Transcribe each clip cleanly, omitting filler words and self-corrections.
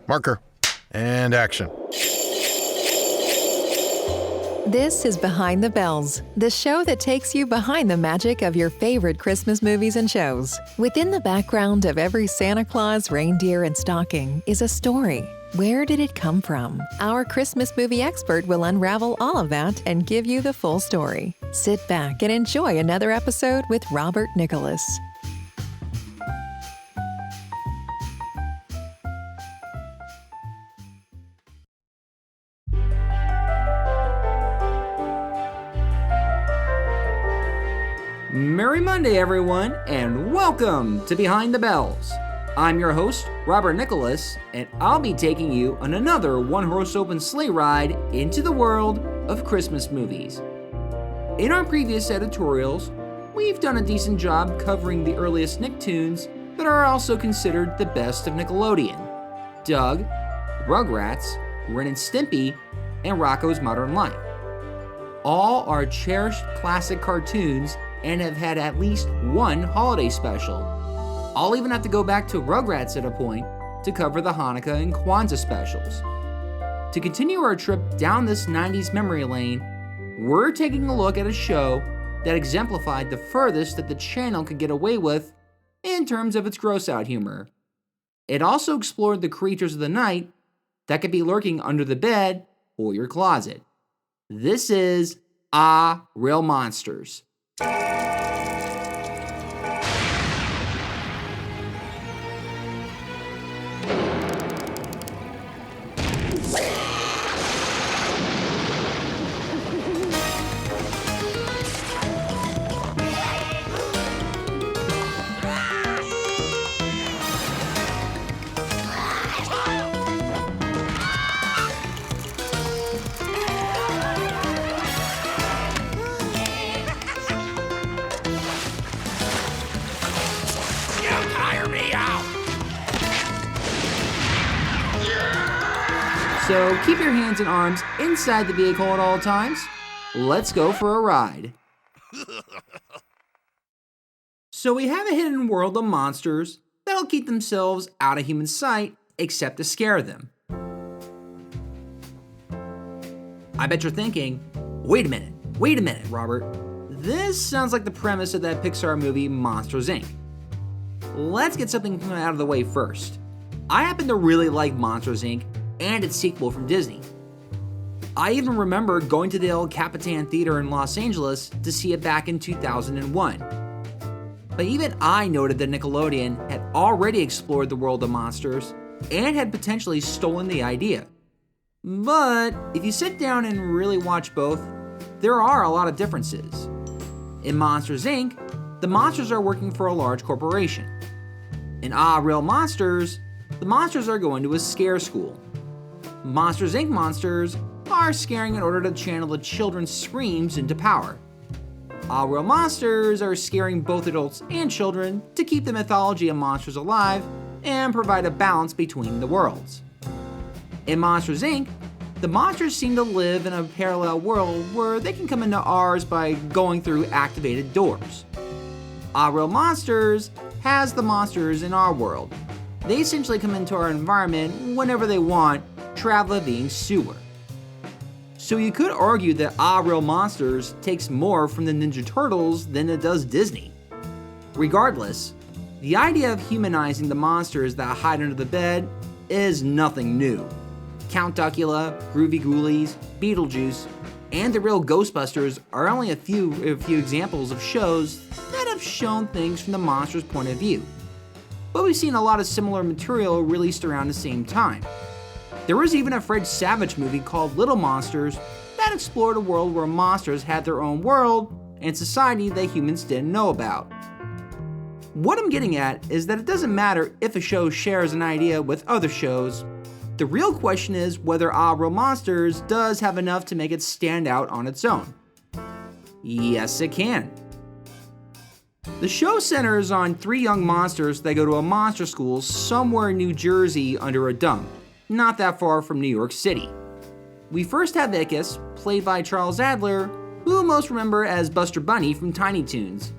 Marker. And action. This is Behind the Bells, the show that takes you behind the magic of your favorite Christmas movies and shows. Within the background of every Santa Claus, reindeer, and stocking is a story. Where did it come from? Our Christmas movie expert will unravel all of that and give you the full story. Sit back and enjoy another episode with Robert Nicholas. Merry Monday, everyone, and welcome to Behind the Bells. I'm your host, Robert Nicholas, and I'll be taking you on another one-horse open sleigh ride into the world of Christmas movies. In our previous editorials, we've done a decent job covering the earliest Nicktoons that are also considered the best of Nickelodeon: Doug, Rugrats, Ren and Stimpy, and Rocko's Modern Life. All are cherished classic cartoons and have had at least one holiday special. I'll even have to go back to Rugrats at a point to cover the Hanukkah and Kwanzaa specials. To continue our trip down this 90s memory lane, we're taking a look at a show that exemplified the furthest that the channel could get away with in terms of its gross-out humor. It also explored the creatures of the night that could be lurking under the bed or your closet. This is Aaahh! Real Monsters. So keep your hands and arms inside the vehicle at all times. Let's go for a ride. So we have a hidden world of monsters that'll keep themselves out of human sight except to scare them. I bet you're thinking, wait a minute, Robert. This sounds like the premise of that Pixar movie Monsters, Inc. Let's get something out of the way first. I happen to really like Monsters, Inc. and its sequel from Disney. I even remember going to the El Capitan Theater in Los Angeles to see it back in 2001. But even I noted that Nickelodeon had already explored the world of monsters and had potentially stolen the idea. But if you sit down and really watch both, there are a lot of differences. In Monsters, Inc., the monsters are working for a large corporation. In Aaahh! Real Monsters, the monsters are going to a scare school. Monsters, Inc. monsters are scaring in order to channel the children's screams into power. Aaahh! Real Monsters are scaring both adults and children to keep the mythology of monsters alive and provide a balance between the worlds. In Monsters, Inc., the monsters seem to live in a parallel world where they can come into ours by going through activated doors. Aaahh! Real Monsters has the monsters in our world. They essentially come into our environment whenever they want, travel being sewer. So you could argue that Aaahh! Real Monsters takes more from the Ninja Turtles than it does Disney. Regardless, the idea of humanizing the monsters that hide under the bed is nothing new. Count Duckula, Groovy Ghoulies, Beetlejuice, and the real Ghostbusters are only a few examples of shows that have shown things from the monster's point of view. But we've seen a lot of similar material released around the same time. There was even a Fred Savage movie called Little Monsters that explored a world where monsters had their own world and society that humans didn't know about. What I'm getting at is that it doesn't matter if a show shares an idea with other shows. The real question is whether Aaahh! Real Monsters does have enough to make it stand out on its own. Yes, it can. The show centers on three young monsters that go to a monster school somewhere in New Jersey under a dump, not that far from New York City. We first have Ickis, played by Charles Adler, who most remember as Buster Bunny from Tiny Toons.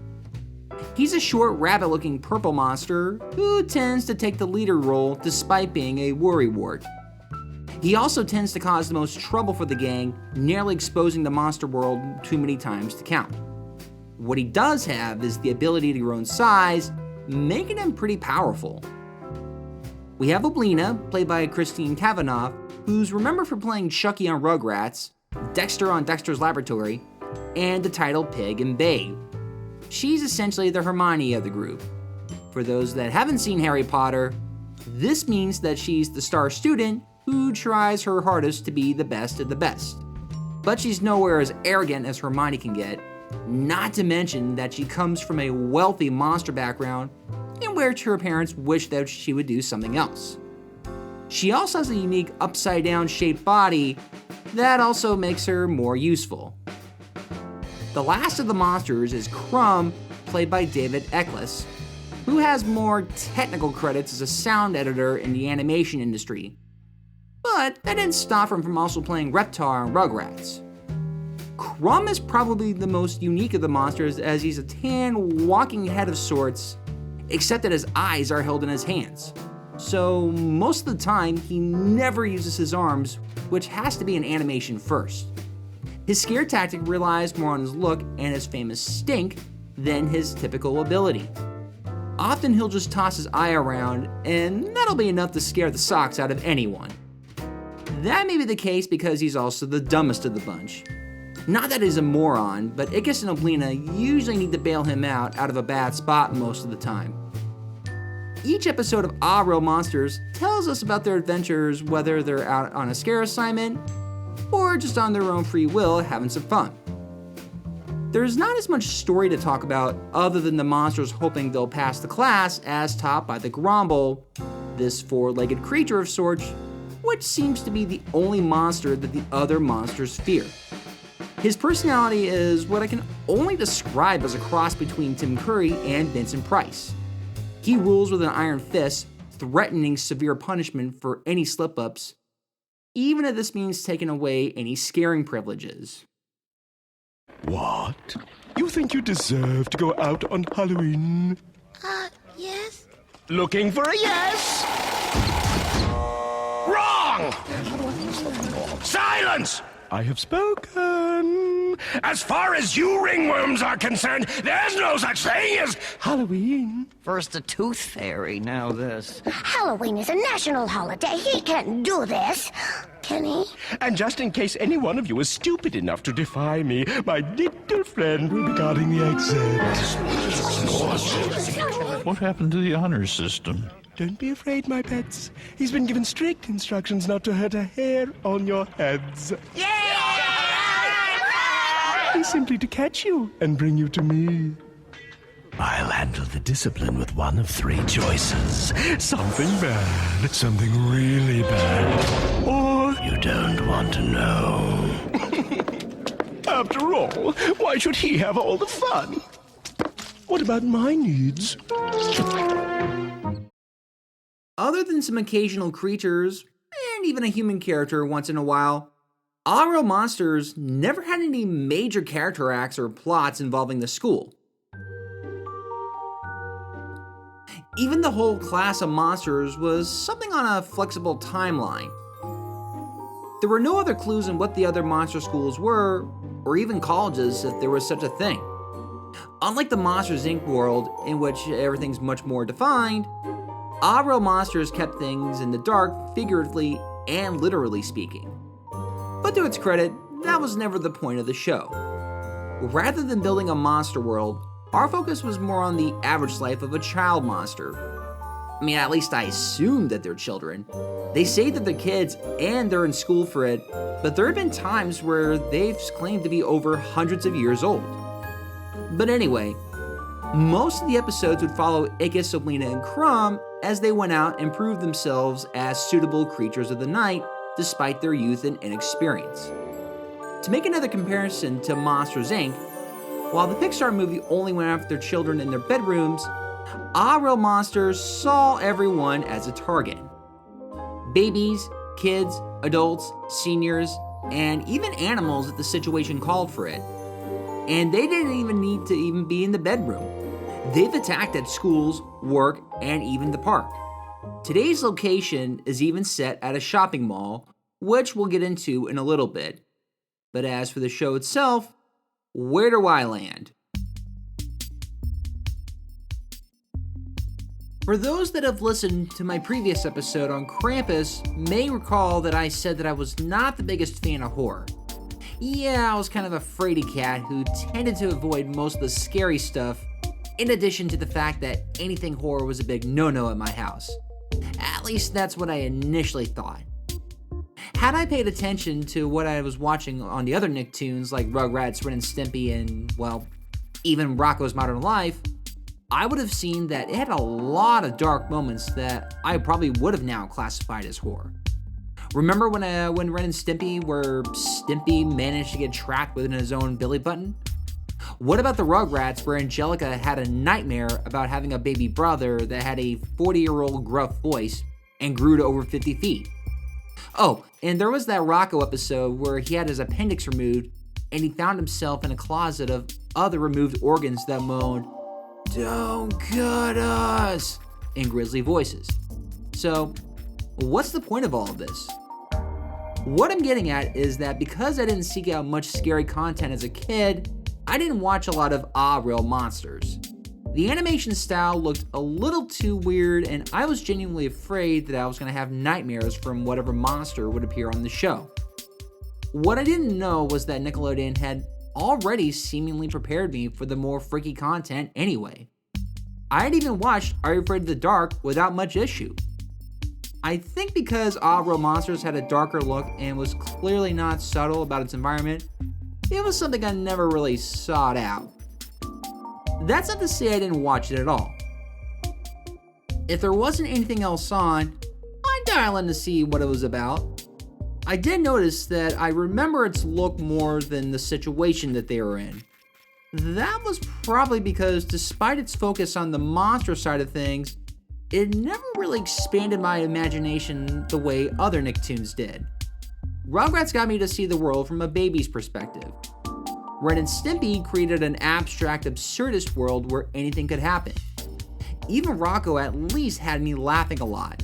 He's a short, rabbit-looking purple monster who tends to take the leader role despite being a worrywart. He also tends to cause the most trouble for the gang, nearly exposing the monster world too many times to count. What he does have is the ability to grow in size, making him pretty powerful. We have Oblina, played by Christine Cavanaugh, who's remembered for playing Chucky on Rugrats, Dexter on Dexter's Laboratory, and the title Pig and Babe. She's essentially the Hermione of the group. For those that haven't seen Harry Potter, this means that she's the star student who tries her hardest to be the best of the best. But she's nowhere as arrogant as Hermione can get, not to mention that she comes from a wealthy monster background in which her parents wish that she would do something else. She also has a unique upside-down shaped body that also makes her more useful. The last of the monsters is Crumb, played by David Eckles, who has more technical credits as a sound editor in the animation industry. But that didn't stop him from also playing Reptar on Rugrats. Crumb is probably the most unique of the monsters, as he's a tan walking head of sorts, except that his eyes are held in his hands. So most of the time, he never uses his arms, which has to be an animation first. His scare tactic relies more on his look and his famous stink than his typical ability. Often he'll just toss his eye around, and that'll be enough to scare the socks out of anyone. That may be the case because he's also the dumbest of the bunch. Not that he's a moron, but Ickis and Oblina usually need to bail him out of a bad spot most of the time. Each episode of Aaahh! Monsters tells us about their adventures, whether they're out on a scare assignment or just on their own free will having some fun. There's not as much story to talk about other than the monsters hoping they'll pass the class as taught by the Gromble, this four-legged creature of sorts, which seems to be the only monster that the other monsters fear. His personality is what I can only describe as a cross between Tim Curry and Vincent Price. He rules with an iron fist, threatening severe punishment for any slip-ups, even if this means taking away any scaring privileges. What? You think you deserve to go out on Halloween? Yes? Looking for a yes? Wrong! Silence! I have spoken. As far as you ringworms are concerned, there's no such thing as Halloween. First a tooth fairy, now this. Halloween is a national holiday. He can't do this. Can he? And just in case any one of you is stupid enough to defy me, my little friend will be guarding the exit. What happened to the honor system? Don't be afraid, my pets. He's been given strict instructions not to hurt a hair on your heads. He's simply to catch you and bring you to me. I'll handle the discipline with one of three choices. Something bad, something really bad, or you don't want to know. After all, why should he have all the fun? What about my needs? Other than some occasional creatures, and even a human character once in a while, Aaahh! Monsters never had any major character arcs or plots involving the school. Even the whole class of monsters was something on a flexible timeline. There were no other clues in what the other monster schools were, or even colleges if there was such a thing. Unlike the Monsters Inc. world, in which everything's much more defined, Aaahh! Monsters kept things in the dark, figuratively and literally speaking. But to its credit, that was never the point of the show. Rather than building a monster world, our focus was more on the average life of a child monster. I mean, at least I assume that they're children. They say that they're kids and they're in school for it, but there have been times where they've claimed to be over hundreds of years old. But anyway, most of the episodes would follow Ickis, Oblina, and Crumb as they went out and proved themselves as suitable creatures of the night despite their youth and inexperience. To make another comparison to Monsters Inc., while the Pixar movie only went after children in their bedrooms, Aaahh! Monsters saw everyone as a target. Babies, kids, adults, seniors, and even animals if the situation called for it. And they didn't even need to even be in the bedroom. They've attacked at schools, work, and even the park. Today's location is even set at a shopping mall, which we'll get into in a little bit. But as for the show itself, where do I land? For those that have listened to my previous episode on Krampus may recall that I said that I was not the biggest fan of horror. Yeah, I was kind of a fraidy cat who tended to avoid most of the scary stuff, in addition to the fact that anything horror was a big no-no at my house. At least that's what I initially thought. Had I paid attention to what I was watching on the other Nicktoons like Rugrats, Ren and Stimpy, and, well, even Rocko's Modern Life, I would have seen that it had a lot of dark moments that I probably would have now classified as horror. Remember when Ren and Stimpy, where Stimpy managed to get trapped within his own belly button? What about the Rugrats, where Angelica had a nightmare about having a baby brother that had a 40-year-old gruff voice and grew to over 50 feet? Oh, and there was that Rocko episode where he had his appendix removed and he found himself in a closet of other removed organs that moaned, "Don't cut us," in grisly voices. So, what's the point of all of this? What I'm getting at is that because I didn't seek out much scary content as a kid, I didn't watch a lot of Real Monsters. The animation style looked a little too weird, and I was genuinely afraid that I was going to have nightmares from whatever monster would appear on the show. What I didn't know was that Nickelodeon had already seemingly prepared me for the more freaky content anyway. I had even watched Are You Afraid of the Dark without much issue. I think because Real Monsters had a darker look and was clearly not subtle about its environment, it was something I never really sought out. That's not to say I didn't watch it at all. If there wasn't anything else on, I'd dial in to see what it was about. I did notice that I remember its look more than the situation that they were in. That was probably because despite its focus on the monster side of things, it never really expanded my imagination the way other Nicktoons did. Rugrats got me to see the world from a baby's perspective. Ren and Stimpy created an abstract, absurdist world where anything could happen. Even Rocko at least had me laughing a lot.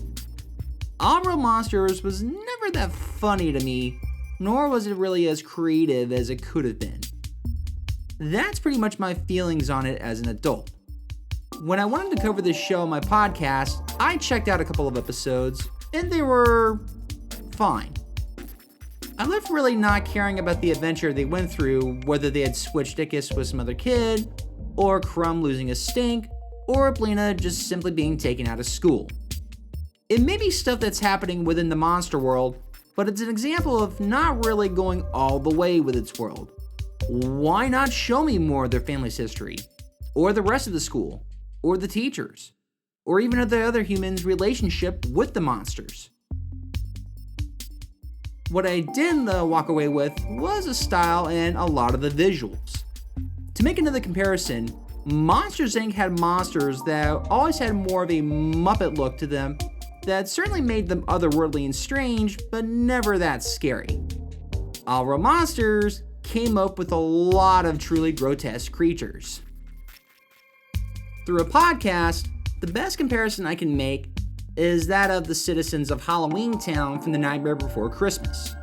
Real Monsters was never that funny to me, nor was it really as creative as it could have been. That's pretty much my feelings on it as an adult. When I wanted to cover this show on my podcast, I checked out a couple of episodes, and they were fine. I left really not caring about the adventure they went through, whether they had switched Dickus with some other kid, or Crumb losing his stink, or Blina just simply being taken out of school. It may be stuff that's happening within the monster world, but it's an example of not really going all the way with its world. Why not show me more of their family's history, or the rest of the school, or the teachers, or even of the other humans' relationship with the monsters? What I did walk away with was a style and a lot of the visuals. To make another comparison, Monsters Inc. had monsters that always had more of a Muppet look to them that certainly made them otherworldly and strange, but never that scary. Real Monsters came up with a lot of truly grotesque creatures. Through a podcast, the best comparison I can make is that of the citizens of Halloween Town from The Nightmare Before Christmas.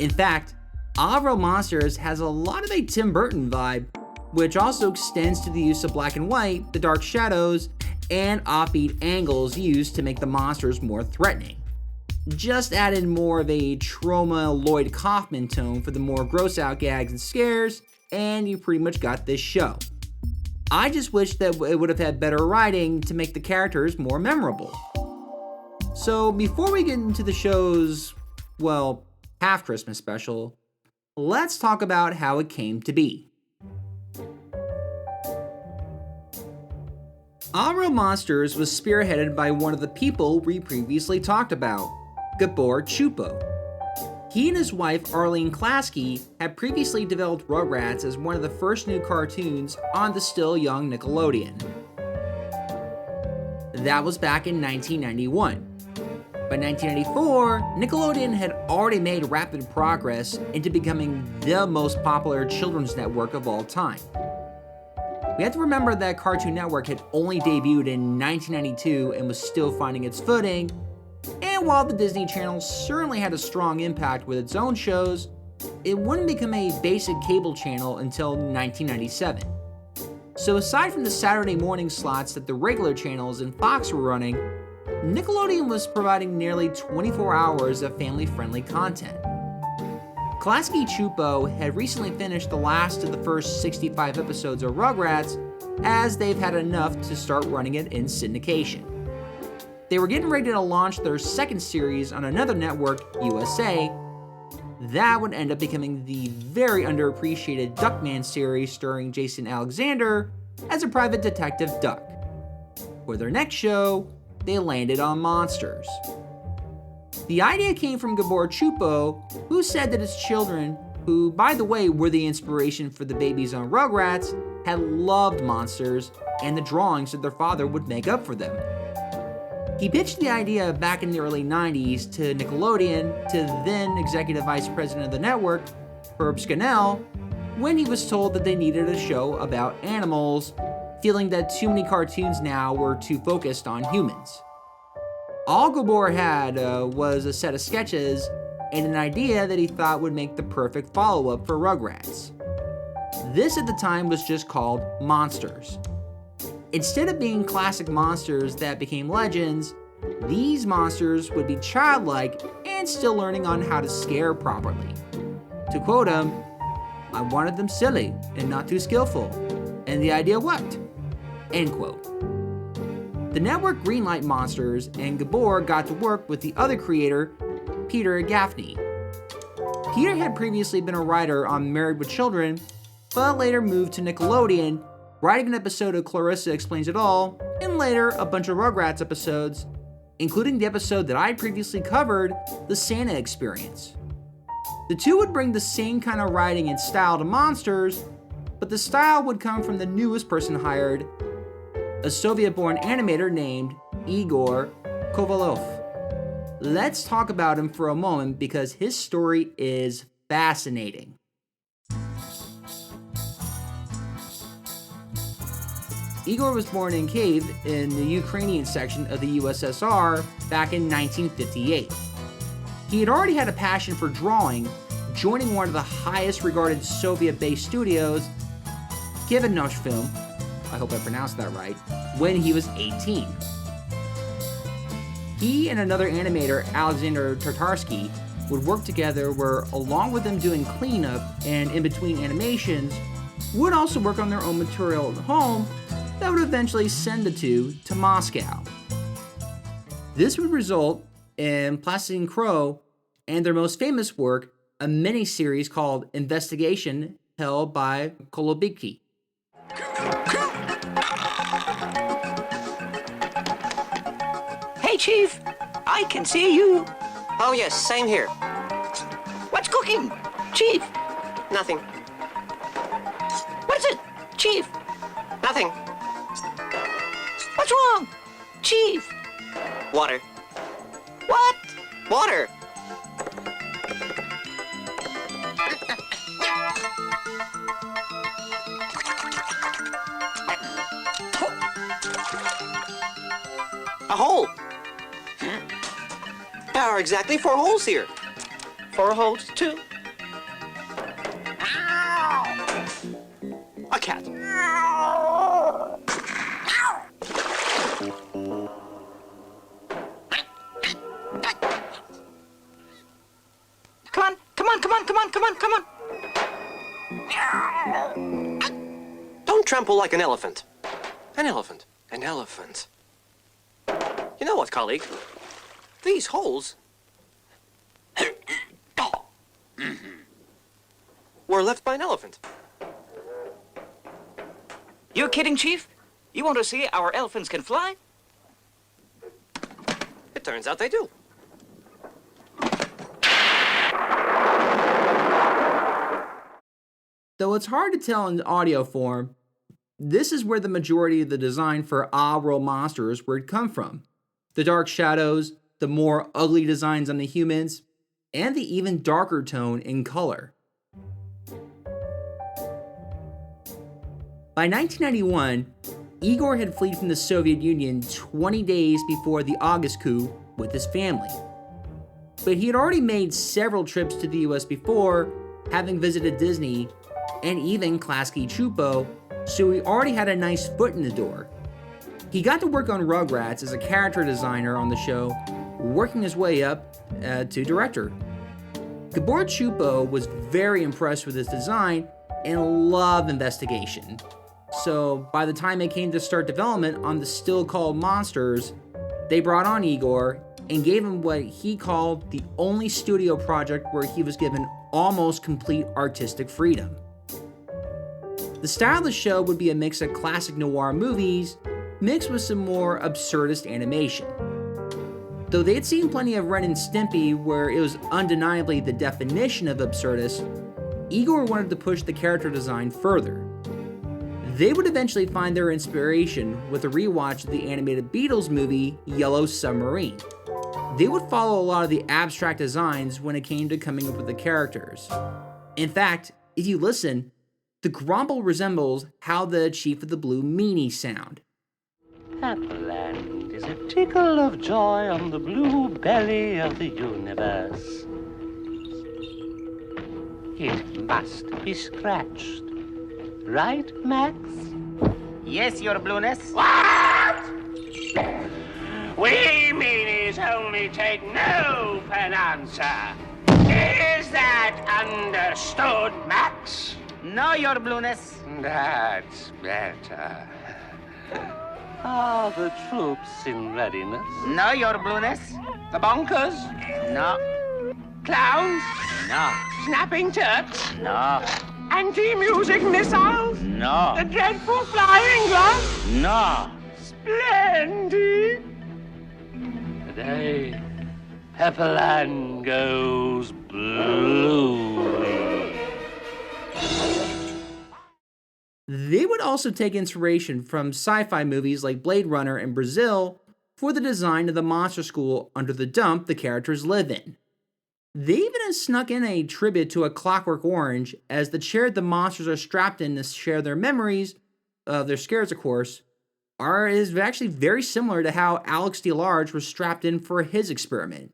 In fact, Real Monsters has a lot of a Tim Burton vibe, which also extends to the use of black and white, the dark shadows, and offbeat angles used to make the monsters more threatening. Just added more of a Trauma Lloyd Kaufman tone for the more gross out gags and scares, and you pretty much got this show. I just wish that it would have had better writing to make the characters more memorable. So before we get into the show's, well, half Christmas special, let's talk about how it came to be. Real Monsters was spearheaded by one of the people we previously talked about, Gabor Csupo. He and his wife Arlene Klaskey had previously developed Rugrats as one of the first new cartoons on the still young Nickelodeon. That was back in 1991. By 1994, Nickelodeon had already made rapid progress into becoming the most popular children's network of all time. We have to remember that Cartoon Network had only debuted in 1992 and was still finding its footing, and while the Disney Channel certainly had a strong impact with its own shows, it wouldn't become a basic cable channel until 1997. So aside from the Saturday morning slots that the regular channels and Fox were running, Nickelodeon was providing nearly 24 hours of family-friendly content. Klaskey Csupo had recently finished the last of the first 65 episodes of Rugrats, as they've had enough to start running it in syndication. They were getting ready to launch their second series on another network, USA. That would end up becoming the very underappreciated Duckman series starring Jason Alexander as a private detective duck. For their next show, they landed on Monsters. The idea came from Gabor Csupo, who said that his children, who by the way were the inspiration for the babies on Rugrats, had loved Monsters and the drawings that their father would make up for them. He pitched the idea back in the early 90s to Nickelodeon to then Executive Vice President of the network, Herb Scannell, when he was told that they needed a show about animals, feeling that too many cartoons now were too focused on humans. All Gabor had was a set of sketches and an idea that he thought would make the perfect follow-up for Rugrats. This at the time was just called Monsters. Instead of being classic monsters that became legends, these monsters would be childlike and still learning on how to scare properly. To quote him, "I wanted them silly and not too skillful, and the idea worked." End quote. The network greenlight Monsters, and Gabor got to work with the other creator, Peter Gaffney. Peter had previously been a writer on Married with Children, but later moved to Nickelodeon, writing an episode of Clarissa Explains It All, and later a bunch of Rugrats episodes, including the episode that I previously covered, The Santa Experience. The two would bring the same kind of writing and style to Monsters, but the style would come from the newest person hired, a Soviet-born animator named Igor Kovalov. Let's talk about him for a moment because his story is fascinating. Igor was born in Kiev in the Ukrainian section of the USSR back in 1958. He had already had a passion for drawing, joining one of the highest regarded Soviet-based studios, Kivanosh-Film, I hope I pronounced that right, when he was 18. He and another animator, Alexander Tartarsky, would work together where, along with them doing cleanup and in-between animations, would also work on their own material at home that would eventually send the two to Moscow. This would result in Plasticine Crow and their most famous work, a mini-series called Investigation, held by Kolobiki. Hey, Chief! I can see you! Oh yes, same here. What's cooking? Chief! Nothing. What is it? Chief! Nothing. What's wrong? Chief! Water. What? Water! A hole! There are exactly 4 holes here. 4 holes, too. A cat. Come on! Don't trample like an elephant. An elephant. An elephant. You know what, colleague? These holes were left by an elephant. You're kidding, Chief? You want to see our elephants can fly? It turns out they do. Though it's hard to tell in audio form, this is where the majority of the design for Aaahh World Monsters would come from. The dark shadows, the more ugly designs on the humans, and the even darker tone in color. By 1991, Igor had fled from the Soviet Union 20 days before the August coup with his family. But he had already made several trips to the US before, having visited Disney and even Klaskey Csupo, so he already had a nice foot in the door. He got to work on Rugrats as a character designer on the show, working his way up to director. Gabor Csupo was very impressed with his design and loved investigation. So by the time it came to start development on the still called Monsters, they brought on Igor and gave him what he called the only studio project where he was given almost complete artistic freedom. The style of the show would be a mix of classic noir movies mixed with some more absurdist animation. Though they had seen plenty of Ren and Stimpy where it was undeniably the definition of absurdist, Igor wanted to push the character design further. They would eventually find their inspiration with a rewatch of the animated Beatles movie Yellow Submarine. They would follow a lot of the abstract designs when it came to coming up with the characters. In fact, if you listen, the grumble resembles how the Chief of the Blue meanies sound. Happyland is a tickle of joy on the blue belly of the universe. It must be scratched. Right, Max? Yes, Your Blueness. What? We meanies only take no for an answer. Is that understood, Max? No, Your Blueness. That's better. Are the troops in readiness? No, Your Blueness. The bonkers? No. Clowns? No. Snapping turks? No. Anti-music missiles? No. The dreadful flying gloves? No. Splendid! Today, Pepperland goes blue. They would also take inspiration from sci-fi movies like Blade Runner and Brazil for the design of the monster school under the dump the characters live in. They even snuck in a tribute to A Clockwork Orange, as the chair the monsters are strapped in to share their memories of their scares, of course, is actually very similar to how Alex DeLarge was strapped in for his experiment.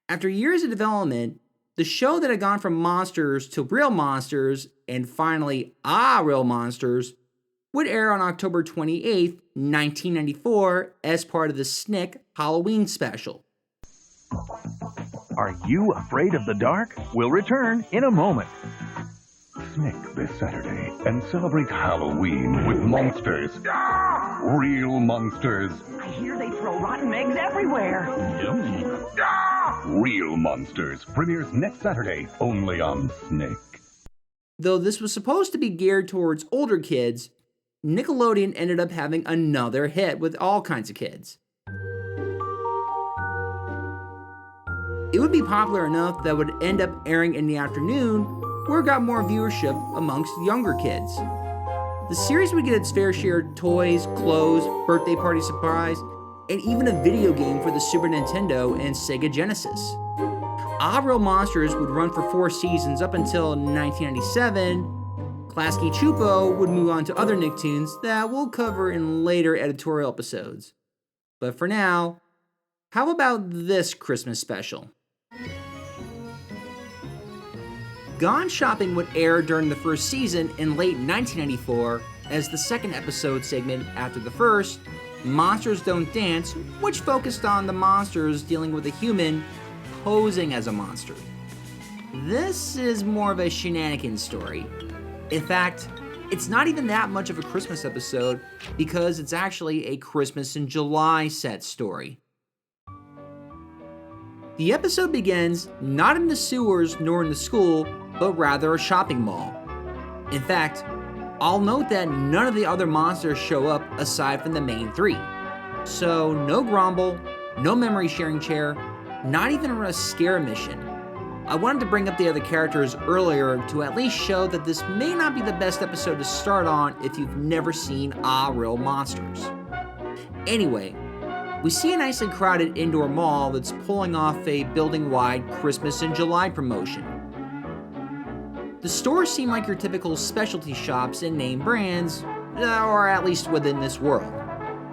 After years of development, the show that had gone from monsters to real monsters, and finally, Real Monsters, would air on October 28th, 1994, as part of the Snick Halloween special. Are you afraid of the dark? We'll return in a moment. Snick this Saturday and celebrate Halloween with monsters. Real monsters. I hear they throw rotten eggs everywhere. Yummy. Real Monsters premieres next Saturday, only on Snick. Though this was supposed to be geared towards older kids, Nickelodeon ended up having another hit with all kinds of kids. It would be popular enough that it would end up airing in the afternoon, where it got more viewership amongst younger kids. The series would get its fair share of toys, clothes, birthday party surprise, and even a video game for the Super Nintendo and Sega Genesis. Real Monsters would run for 4 seasons up until 1997. Klaskey Csupo would move on to other Nicktoons that we'll cover in later editorial episodes. But for now, how about this Christmas special? Gone Shopping would air during the first season in late 1994 as the second episode segment after the first, Monsters Don't Dance, which focused on the monsters dealing with a human posing as a monster. This is more of a shenanigans story. In fact, it's not even that much of a Christmas episode because it's actually a Christmas in July set story. The episode begins not in the sewers nor in the school, but rather a shopping mall. In fact, I'll note that none of the other monsters show up aside from the main 3. So no Grumble, no memory sharing chair, not even a scare mission. I wanted to bring up the other characters earlier to at least show that this may not be the best episode to start on if you've never seen Real Monsters. Anyway, we see a nicely crowded indoor mall that's pulling off a building-wide Christmas in July promotion. The stores seem like your typical specialty shops and name brands, or at least within this world.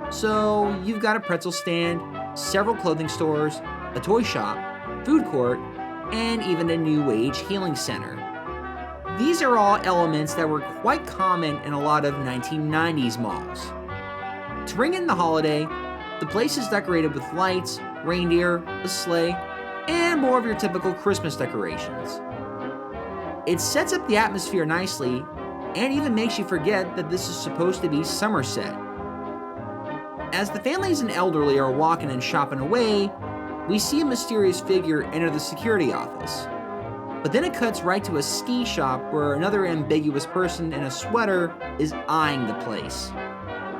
So you've got a pretzel stand, several clothing stores, a toy shop, food court, and even a new age healing center. These are all elements that were quite common in a lot of 1990s malls. To bring in the holiday, the place is decorated with lights, reindeer, a sleigh, and more of your typical Christmas decorations. It sets up the atmosphere nicely and even makes you forget that this is supposed to be Somerset. As the families and elderly are walking and shopping away, we see a mysterious figure enter the security office. But then it cuts right to a ski shop where another ambiguous person in a sweater is eyeing the place.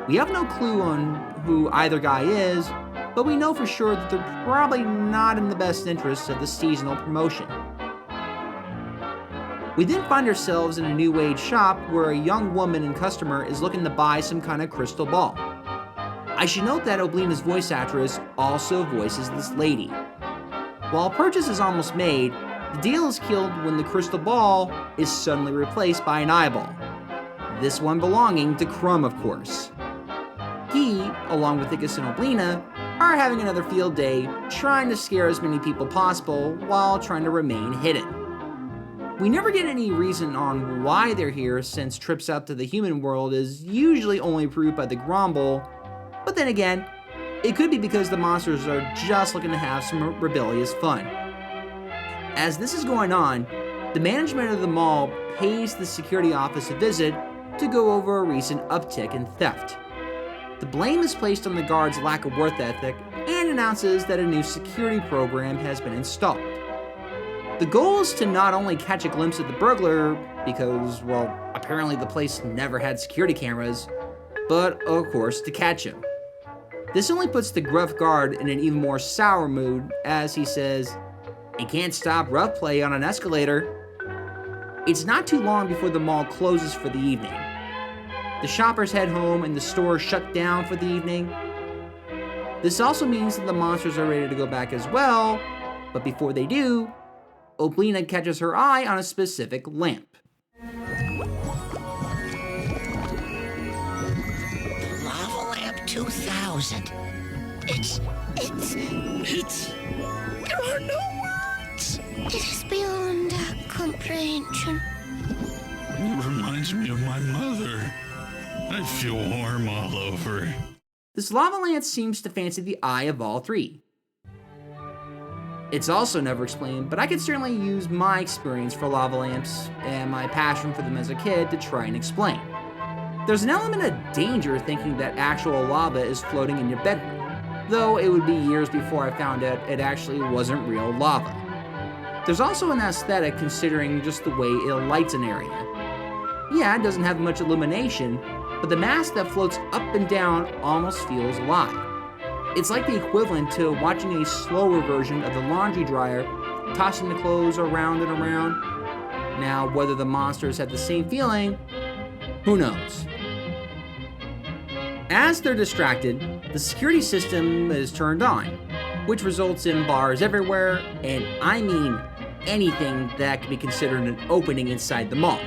We have no clue on who either guy is, but we know for sure that they're probably not in the best interests of the seasonal promotion. We then find ourselves in a new age shop where a young woman and customer is looking to buy some kind of crystal ball. I should note that Oblina's voice actress also voices this lady. While purchase is almost made, the deal is killed when the crystal ball is suddenly replaced by an eyeball. This one belonging to Crumb, of course. He, along with Ickis and Oblina, are having another field day trying to scare as many people possible while trying to remain hidden. We never get any reason on why they're here, since trips out to the human world is usually only approved by the Grumble, but then again, it could be because the monsters are just looking to have some rebellious fun. As this is going on, the management of the mall pays the security office a visit to go over a recent uptick in theft. The blame is placed on the guard's lack of work ethic and announces that a new security program has been installed. The goal is to not only catch a glimpse of the burglar, because, well, apparently the place never had security cameras, but of course to catch him. This only puts the gruff guard in an even more sour mood as he says, "You can't stop rough play on an escalator." It's not too long before the mall closes for the evening. The shoppers head home and the store shut down for the evening. This also means that the monsters are ready to go back as well, but before they do, Oblina catches her eye on a specific lamp. Lava Lamp 2000. It's... There are no words. It is beyond comprehension. It reminds me of my mother. I feel warm all over. This lava lance seems to fancy the eye of all three. It's also never explained, but I could certainly use my experience for lava lamps and my passion for them as a kid to try and explain. There's an element of danger thinking that actual lava is floating in your bedroom, though it would be years before I found out it actually wasn't real lava. There's also an aesthetic considering just the way it lights an area. Yeah, it doesn't have much illumination, but the mass that floats up and down almost feels alive. It's like the equivalent to watching a slower version of the laundry dryer tossing the clothes around and around. Now, whether the monsters have the same feeling, who knows? As they're distracted, the security system is turned on, which results in bars everywhere, and I mean anything that can be considered an opening inside the mall.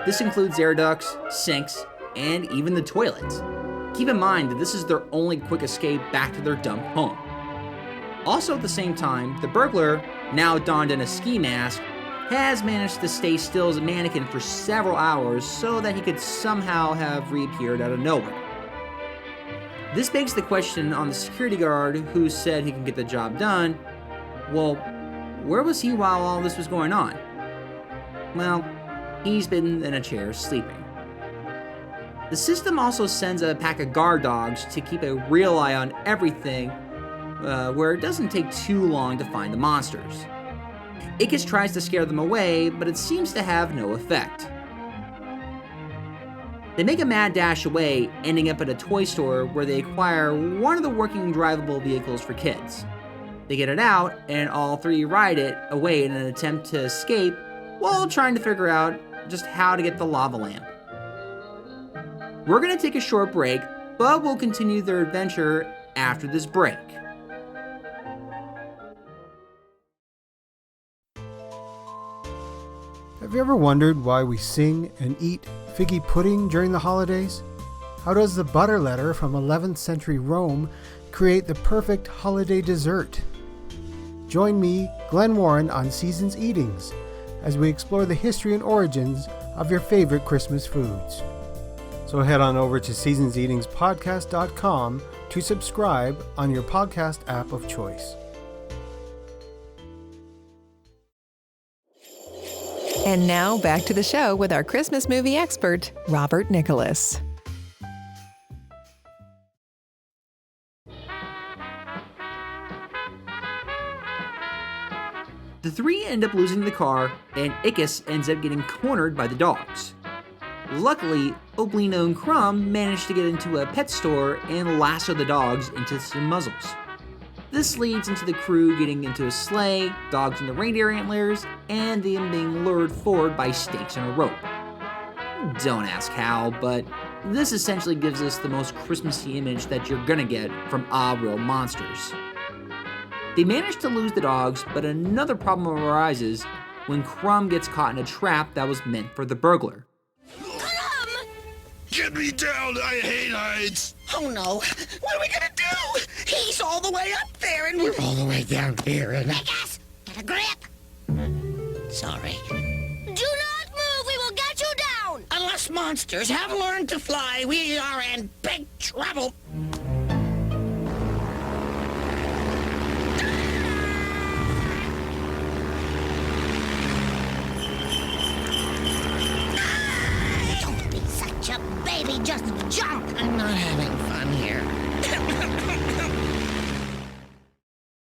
This includes air ducts, sinks, and even the toilets. Keep in mind that this is their only quick escape back to their dump home. Also at the same time, the burglar, now donned in a ski mask, has managed to stay still as a mannequin for several hours so that he could somehow have reappeared out of nowhere. This begs the question on the security guard who said he can get the job done. Well, where was he while all this was going on? Well, he's been in a chair sleeping. The system also sends a pack of guard dogs to keep a real eye on everything, where it doesn't take too long to find the monsters. Ickis tries to scare them away, but it seems to have no effect. They make a mad dash away, ending up at a toy store where they acquire one of the working drivable vehicles for kids. They get it out, and all three ride it away in an attempt to escape while trying to figure out just how to get the lava lamp. We're going to take a short break, but we'll continue their adventure after this break. Have you ever wondered why we sing and eat figgy pudding during the holidays? How does the butter letter from 11th century Rome create the perfect holiday dessert? Join me, Glenn Warren, on Seasons Eatings as we explore the history and origins of your favorite Christmas foods. So head on over to seasonseatingspodcast.com to subscribe on your podcast app of choice. And now back to the show with our Christmas movie expert, Robert Nicholas. The three end up losing the car, and Icus ends up getting cornered by the dogs. Luckily, Oblino and Crumb manage to get into a pet store and lasso the dogs into some muzzles. This leads into the crew getting into a sleigh, dogs in the reindeer antlers, and them being lured forward by stakes on a rope. Don't ask how, but this essentially gives us the most Christmassy image that you're gonna get from Aaahh! Real Monsters. They manage to lose the dogs, but another problem arises when Crumb gets caught in a trap that was meant for the burglar. Get me down! I hate heights! Oh no! What are we gonna do? He's all the way up there and we're all the way down here and... Vegas, get a grip. Sorry. Do not move, we will get you down. Unless monsters have learned to fly, we are in big trouble. Don't be such a baby, just jump. I'm not having fun here.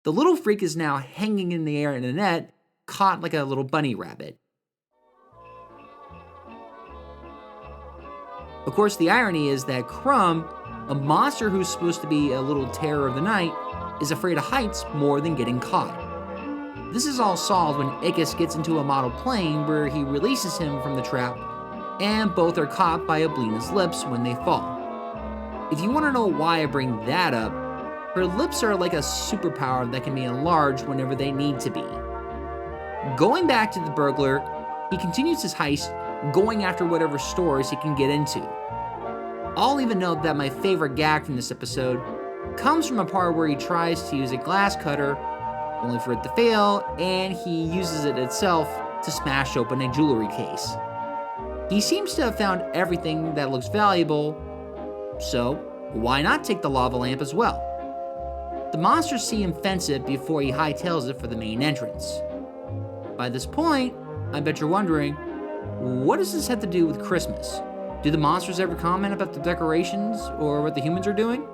The little freak is now hanging in the air in a net, caught like a little bunny rabbit. Of course, the irony is that Crumb, a monster who's supposed to be a little terror of the night, is afraid of heights more than getting caught. This is all solved when Icus gets into a model plane where he releases him from the trap, and both are caught by Oblina's lips when they fall. If you want to know why I bring that up, her lips are like a superpower that can be enlarged whenever they need to be. Going back to the burglar, he continues his heist, going after whatever stores he can get into. I'll even note that my favorite gag from this episode comes from a part where he tries to use a glass cutter, only for it to fail, and he uses it itself to smash open a jewelry case. He seems to have found everything that looks valuable, so why not take the lava lamp as well? The monsters see him fence it before he hightails it for the main entrance. By this point, I bet you're wondering, what does this have to do with Christmas? Do the monsters ever comment about the decorations or what the humans are doing?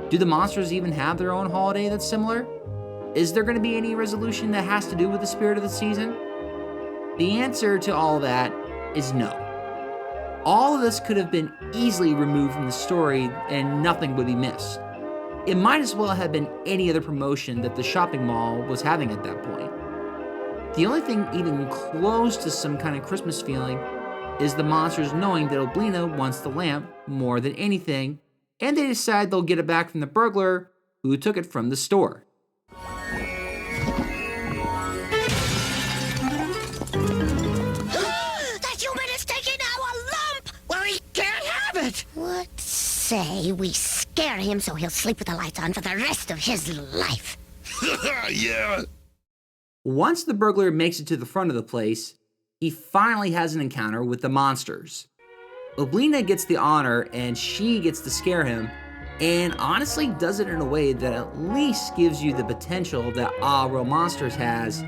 Do the monsters even have their own holiday that's similar? Is there going to be any resolution that has to do with the spirit of the season? The answer to all of that is no. All of this could have been easily removed from the story and nothing would be missed. It might as well have been any other promotion that the shopping mall was having at that point. The only thing even close to some kind of Christmas feeling is the monsters knowing that Oblina wants the lamp more than anything, and they decide they'll get it back from the burglar who took it from the store. That human is taking our lump. Well, he can't have it. What say we scare him so he'll sleep with the lights on for the rest of his life? Yeah. Once the burglar makes it to the front of the place, he finally has an encounter with the monsters. Oblina gets the honor and she gets to scare him, and honestly does it in a way that at least gives you the potential that Aaahh! Real Monsters has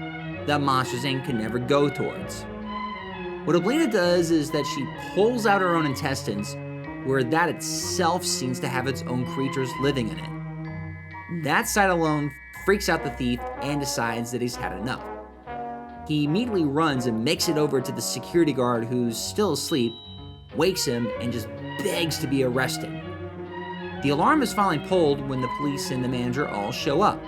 that Monsters Inc. can never go towards. What Oblina does is that she pulls out her own intestines, where that itself seems to have its own creatures living in it. That sight alone freaks out the thief and decides that he's had enough. He immediately runs and makes it over to the security guard who's still asleep, wakes him, and just begs to be arrested. The alarm is finally pulled when the police and the manager all show up.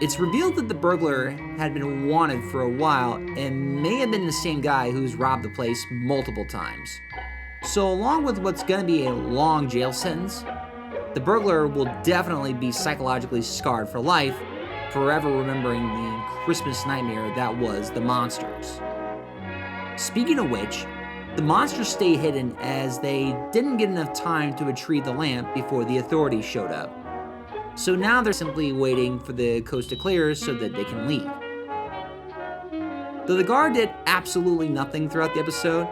It's revealed that the burglar had been wanted for a while and may have been the same guy who's robbed the place multiple times. So along with what's gonna be a long jail sentence, the burglar will definitely be psychologically scarred for life, forever remembering the Christmas nightmare that was the monsters. Speaking of which, the monsters stay hidden as they didn't get enough time to retrieve the lamp before the authorities showed up. So now they're simply waiting for the coast to clear so that they can leave. Though the guard did absolutely nothing throughout the episode,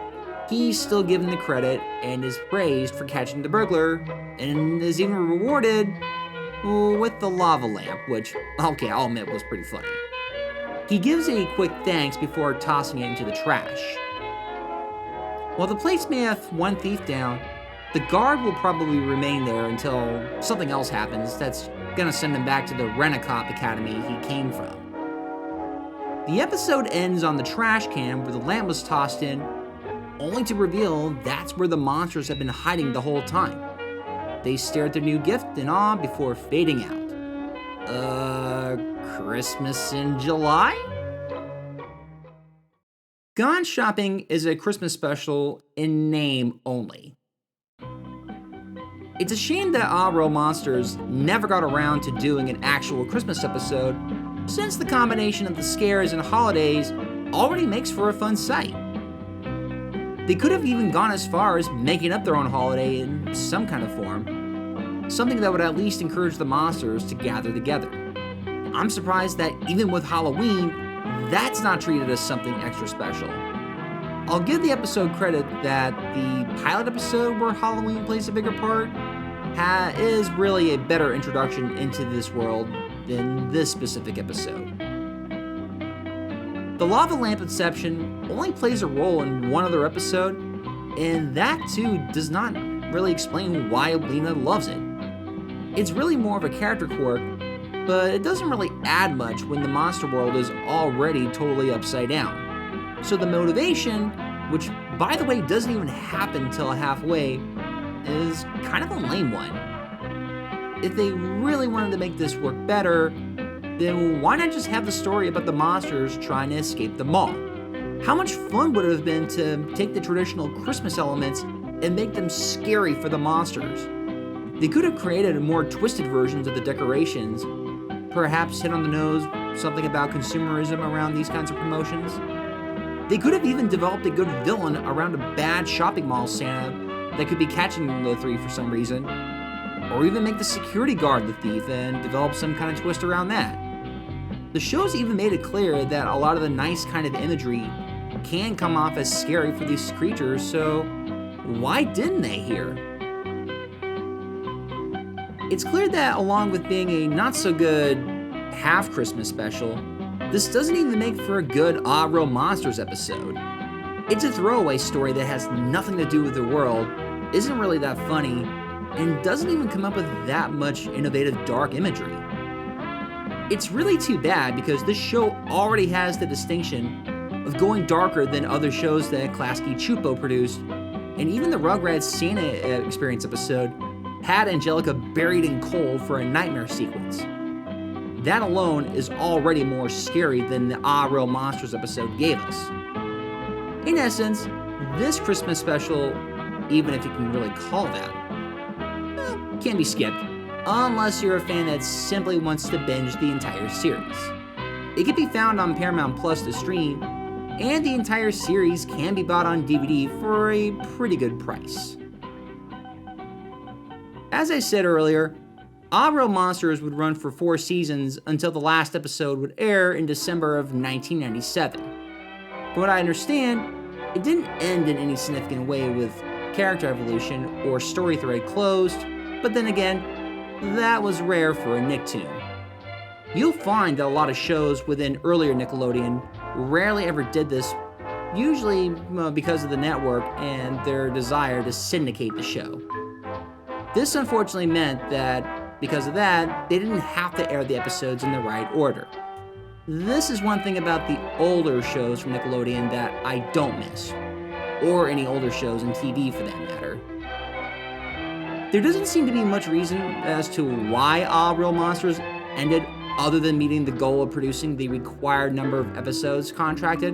he's still given the credit and is praised for catching the burglar, and is even rewarded with the lava lamp, which, okay, I'll admit was pretty funny. He gives a quick thanks before tossing it into the trash. While the place may have one thief down, the guard will probably remain there until something else happens that's gonna send him back to the Rent-A-Cop Academy he came from. The episode ends on the trash can where the lamp was tossed in, only to reveal that's where the monsters have been hiding the whole time. They stare at their new gift in awe before fading out. Christmas in July? Gone Shopping is a Christmas special in name only. It's a shame that Aaahh! Monsters never got around to doing an actual Christmas episode, since the combination of the scares and holidays already makes for a fun sight. They could have even gone as far as making up their own holiday in some kind of form, something that would at least encourage the monsters to gather together. I'm surprised that even with Halloween, that's not treated as something extra special. I'll give the episode credit that the pilot episode where Halloween plays a bigger part is really a better introduction into this world than this specific episode. The lava lamp inception only plays a role in one other episode, and that too does not really explain why Lena loves it. It's really more of a character quirk, but it doesn't really add much when the monster world is already totally upside down. So the motivation, which by the way doesn't even happen till halfway, is kind of a lame one. If they really wanted to make this work better, then why not just have the story about the monsters trying to escape the mall? How much fun would it have been to take the traditional Christmas elements and make them scary for the monsters? They could have created more twisted versions of the decorations, perhaps hit on the nose something about consumerism around these kinds of promotions. They could have even developed a good villain around a bad shopping mall Santa that could be catching the three for some reason, or even make the security guard the thief and develop some kind of twist around that. The show's even made it clear that a lot of the nice kind of imagery can come off as scary for these creatures, so why didn't they here? It's clear that along with being a not-so-good half-Christmas special, this doesn't even make for a good Aaahh! Monsters episode. It's a throwaway story that has nothing to do with the world, isn't really that funny, and doesn't even come up with that much innovative dark imagery. It's really too bad because this show already has the distinction of going darker than other shows that Klaskey Csupo produced, and even the Rugrats Santa Experience episode had Angelica buried in coal for a nightmare sequence. That alone is already more scary than the Aaahh! Monsters episode gave us. In essence, this Christmas special, even if you can really call that, can be skipped, unless you're a fan that simply wants to binge the entire series. It can be found on Paramount Plus to stream, and the entire series can be bought on DVD for a pretty good price. As I said earlier, Aaahh! Monsters would run for 4 seasons until the last episode would air in December of 1997. From what I understand, it didn't end in any significant way with character evolution or story thread closed, but then again, that was rare for a Nicktoon. You'll find that a lot of shows within earlier Nickelodeon rarely ever did this, usually because of the network and their desire to syndicate the show. This unfortunately meant that, because of that, they didn't have to air the episodes in the right order. This is one thing about the older shows from Nickelodeon that I don't miss, or any older shows on TV for that matter. There doesn't seem to be much reason as to why Aaahh! Monsters ended other than meeting the goal of producing the required number of episodes contracted,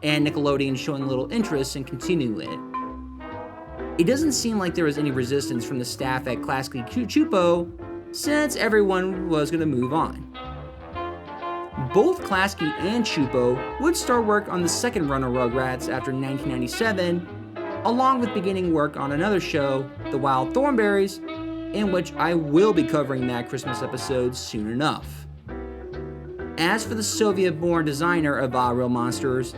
and Nickelodeon showing little interest in continuing it. It doesn't seem like there was any resistance from the staff at Klaskey Csupo, since everyone was going to move on. Both Klaskey and Csupo would start work on the second run of Rugrats after 1997, along with beginning work on another show, The Wild Thornberrys, in which I will be covering that Christmas episode soon enough. As for the Soviet-born designer of Aaahh! Real Monsters,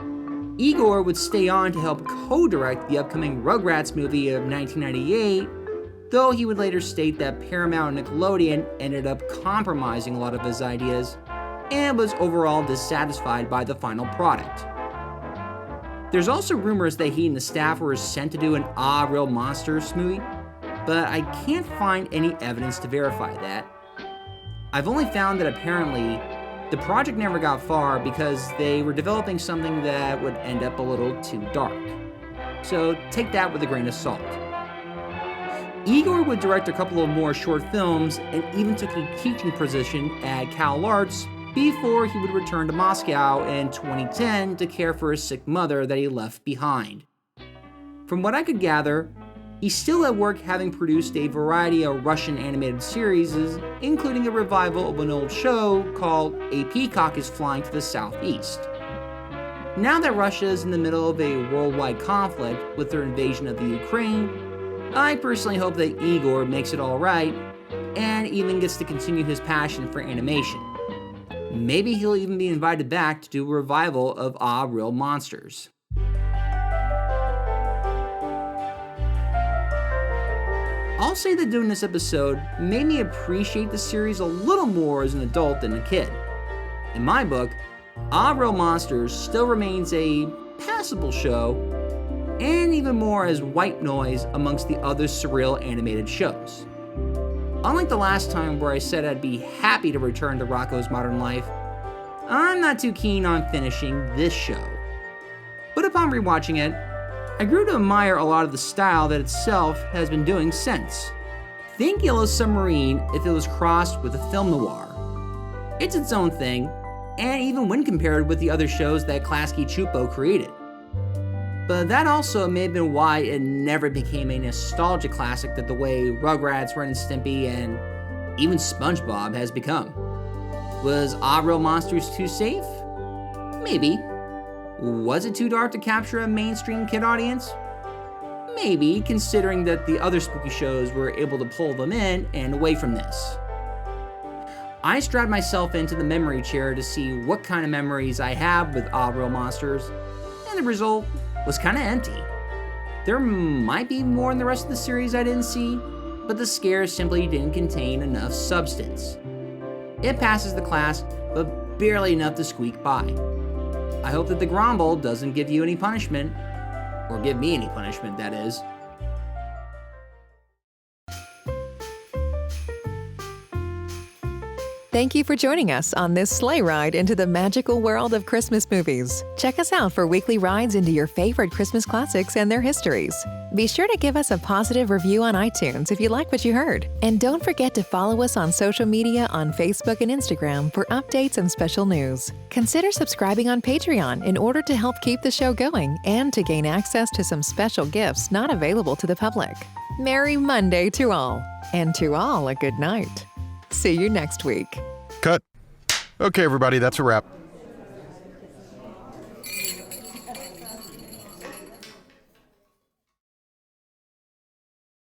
Igor would stay on to help co-direct the upcoming Rugrats movie of 1998, though he would later state that Paramount and Nickelodeon ended up compromising a lot of his ideas and was overall dissatisfied by the final product. There's also rumors that he and the staff were sent to do an Aaahh! Real Monsters movie, but I can't find any evidence to verify that. I've only found that apparently the project never got far because they were developing something that would end up a little too dark. So take that with a grain of salt. Igor would direct a couple of more short films and even took a teaching position at Cal Arts before he would return to Moscow in 2010 to care for his sick mother that he left behind. From what I could gather, he's still at work, having produced a variety of Russian animated series, including a revival of an old show called A Peacock is Flying to the Southeast. Now that Russia is in the middle of a worldwide conflict with their invasion of the Ukraine, I personally hope that Igor makes it all right and even gets to continue his passion for animation. Maybe he'll even be invited back to do a revival of Aaahh! Real Monsters. I'll say that doing this episode made me appreciate the series a little more as an adult than a kid. In my book, Aaahh! Real Monsters still remains a passable show, and even more as white noise amongst the other surreal animated shows. Unlike the last time where I said I'd be happy to return to Rocko's Modern Life, I'm not too keen on finishing this show. But upon rewatching it, I grew to admire a lot of the style that itself has been doing since. Think Yellow Submarine if it was crossed with a film noir. It's its own thing, and even when compared with the other shows that Klaskey Csupo created. But that also may have been why it never became a nostalgia classic that the way Rugrats, Ren and Stimpy, and even SpongeBob has become. Was Aaahh! Real Monsters too safe? Maybe. Was it too dark to capture a mainstream kid audience? Maybe, considering that the other spooky shows were able to pull them in and away from this. I strapped myself into the memory chair to see what kind of memories I have with Aaahh! Real Monsters, and the result was kind of empty. There might be more in the rest of the series I didn't see, but the scares simply didn't contain enough substance. It passes the class, but barely enough to squeak by. I hope that the Gromble doesn't give you any punishment, or give me any punishment, that is. Thank you for joining us on this sleigh ride into the magical world of Christmas movies. Check us out for weekly rides into your favorite Christmas classics and their histories. Be sure to give us a positive review on iTunes if you like what you heard. And don't forget to follow us on social media on Facebook and Instagram for updates and special news. Consider subscribing on Patreon in order to help keep the show going and to gain access to some special gifts not available to the public. Merry Monday to all, and to all a good night. See you next week. Cut. Okay, everybody, that's a wrap.